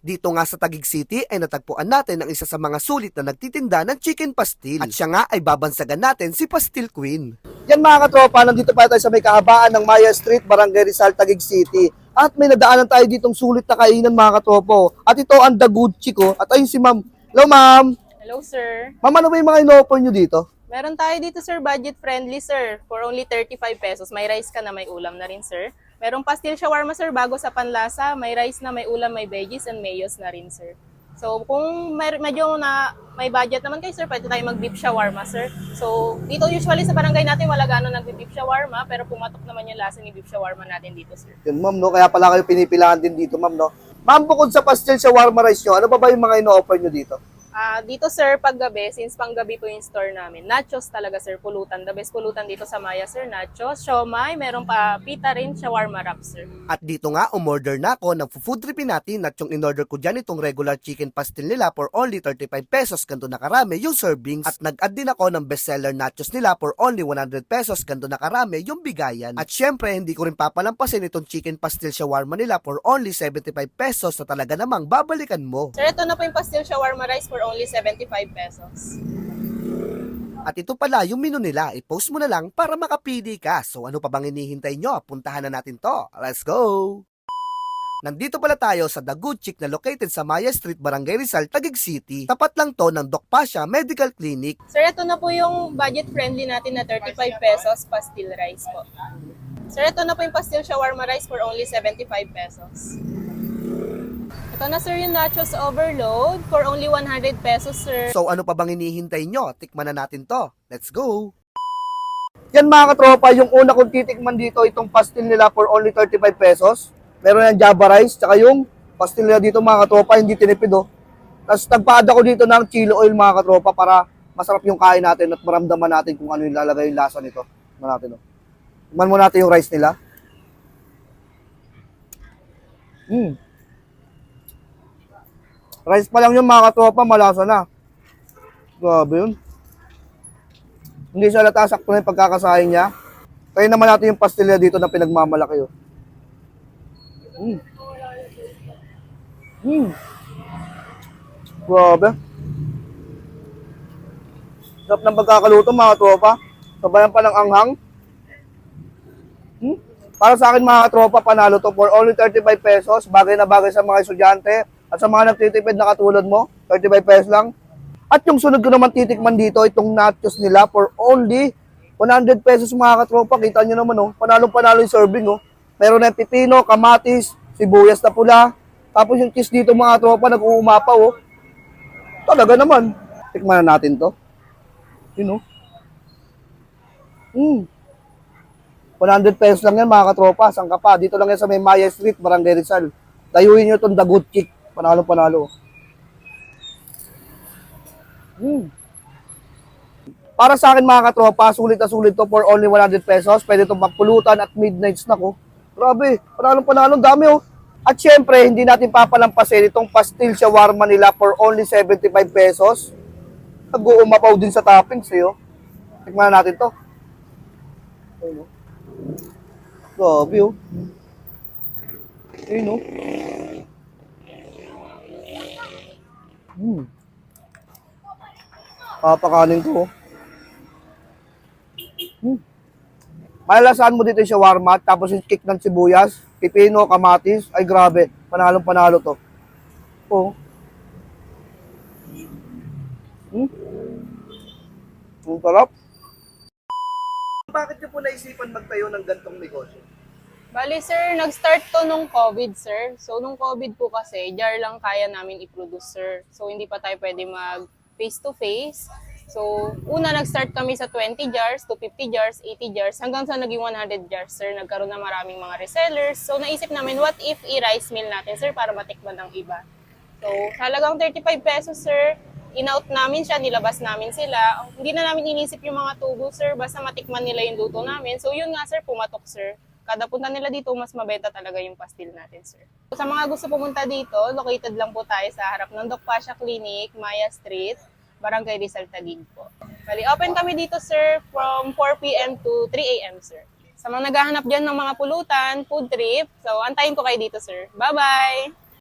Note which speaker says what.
Speaker 1: Dito nga sa Taguig City ay natagpuan natin ang isa sa mga sulit na nagtitinda ng chicken pastil. At siya nga ay babansagan natin si Pastil Queen. Yan mga katropa, nandito pa tayo sa may kahabaan ng Maya Street, Barangay Rizal, Taguig City. At may nadaanan tayo ditong sulit na kainan mga katropo. At ito ang The Good Chick. At ayun si ma'am. Hello ma'am.
Speaker 2: Hello, sir.
Speaker 1: Ma'am, ano ba yung mga ino-offer nyo dito?
Speaker 2: Meron tayo dito, sir, budget friendly, sir. For only 35 pesos. May rice ka na, may ulam na rin, sir. Merong pastil shawarma, sir, bago sa panlasa. May rice na, may ulam, may veggies, and mayos na rin, sir. So, kung medyo may budget naman kayo, sir, pwede tayo mag-beef shawarma, sir. So, dito usually sa barangay natin, wala gano'n nag-beef shawarma, pero pumatok naman yung lasa ni beef shawarma natin dito, sir.
Speaker 1: Yun ma'am, no? Kaya pala kayo pinipilahan din dito ma'am, no? Ma'am, bukod sa pastil shawarma rice nyo, ano ba yung mga ino-offer nyo dito?
Speaker 2: Dito, sir, paggabi, since panggabi po yung store namin, nachos talaga, sir, pulutan. The best pulutan dito sa Maya, sir, nachos, siomai, meron pa pita rin, shawarma wrap, sir. At
Speaker 1: dito nga, umorder na ako ng food tripin natin at yung in-order ko dyan itong regular chicken pastil nila for only 35 pesos, ganito na karami yung servings. At nag-add din ako ng bestseller nachos nila for only 100 pesos, ganito na karami yung bigayan. At syempre, hindi ko rin papalampasin itong chicken pastil shawarma nila for only 75 pesos na talaga namang babalikan mo.
Speaker 2: Sir, ito na po yung pastil shawarma rice for only 75 pesos.
Speaker 1: At ito pala yung menu nila, i-post mo na lang para makapili ka. So ano pa bang hinihintay nyo? Puntahan na natin to. Let's go! Nandito pala tayo sa The Good Chick na located sa Maya Street, Barangay Rizal, Taguig City. Tapat lang to ng Doc Pasha Medical Clinic.
Speaker 2: Sir, ito na po yung budget friendly natin na 35 pesos pastil rice po. Sir, ito na po yung pastil shawarma rice for only 75 pesos. Ito na, sir, yung nachos overload for only 100 pesos, sir.
Speaker 1: So ano pa bang hinihintay nyo? Tikman na natin to. Let's go! Yan mga katropa, yung una kong titikman dito, itong pastil nila for only 35 pesos. Meron yung java rice, tsaka yung pastil nila dito mga katropa, hindi tinipid oh. Tapos nagpa-add ako dito ng chili oil mga katropa para masarap yung kain natin at maramdaman natin kung ano yung lalagay yung lasa nito. Tignan natin oh. Tignan mo natin yung rice nila. Rice pa lang yung mga katropa, malasa na. Grabe yun. Hindi siya lata, sakto na yung pagkakasahin niya. Kaya naman natin yung pastilya dito na pinagmamalaki. Oh. Grabe. Sarap ng pagkakaluto mga tropa. Sabayan pa ng anghang. Para sa akin mga tropa, panalo to for only 35 pesos. Bagay na bagay sa mga estudyante. At sa mga nagtitipid na katulad mo, 35 pesos lang. At yung sunod ko naman titikman dito, itong nachos nila for only 100 pesos mga katropa. Kita nyo naman, oh, panalong-panalo yung serving. Oh. Meron na pipino, kamatis, sibuyas na pula. Tapos yung cheese dito mga tropa, nag-uumapaw. Oh. Talaga naman. Tikman na natin to. Yun, oh. 100 pesos lang yan mga katropa. Saan ka pa? Dito lang yan sa may Maya Street, Barangay Rizal. Dayuhin nyo itong The Good Chick. Panalo-panalo. Para sa akin mga katropa, sulit na sulit to for only 100 pesos. Pwede itong magpulutan at midnight snack. Oh. Grabe, panalo-panalo. Dami oh. At syempre, hindi natin papalampasin itong pastil shawarma nila for only 75 pesos. Nag-uumapaw din sa toppings eh. Oh. Tikman na natin to. Ayun oh. Grabe oh. Ayun oh. Papakanin ko. Malalasaan mo dito yung shawarma, tapos yung kick ng sibuyas, pipino, kamatis. Ay grabe, panalong-panalo to. Oh. Ang sarap. Bakit niyo po naisipan magtayo ng gantong negosyo?
Speaker 2: Bali, sir, nag-start to nung COVID, sir. So, nung COVID po kasi, jar lang kaya namin i-produce, sir. So, hindi pa tayo pwede mag face-to-face. So, una nag-start kami sa 20 jars to 50 jars, 80 jars, hanggang sa naging 100 jars, sir. Nagkaroon na maraming mga resellers. So, naisip namin, what if i-rice mill natin, sir, para matikman ng iba? So, halagang 35 pesos, sir. In-out namin siya, nilabas namin sila. Hindi na namin inisip yung mga tubo, sir, basta matikman nila yung luto namin. So, yun nga, sir, pumatok, sir. Kada punta nila dito, mas mabenta talaga yung pastil natin, sir. Sa mga gusto pumunta dito, located lang po tayo sa harap ng Doc Pasha Clinic, Maya Street, Barangay Rizal, Taguig po. Bali, open kami dito, sir, from 4 p.m. to 3 a.m., sir. Sa mga naghahanap dyan ng mga pulutan, food trip, so antayin ko kayo dito, sir. Bye-bye!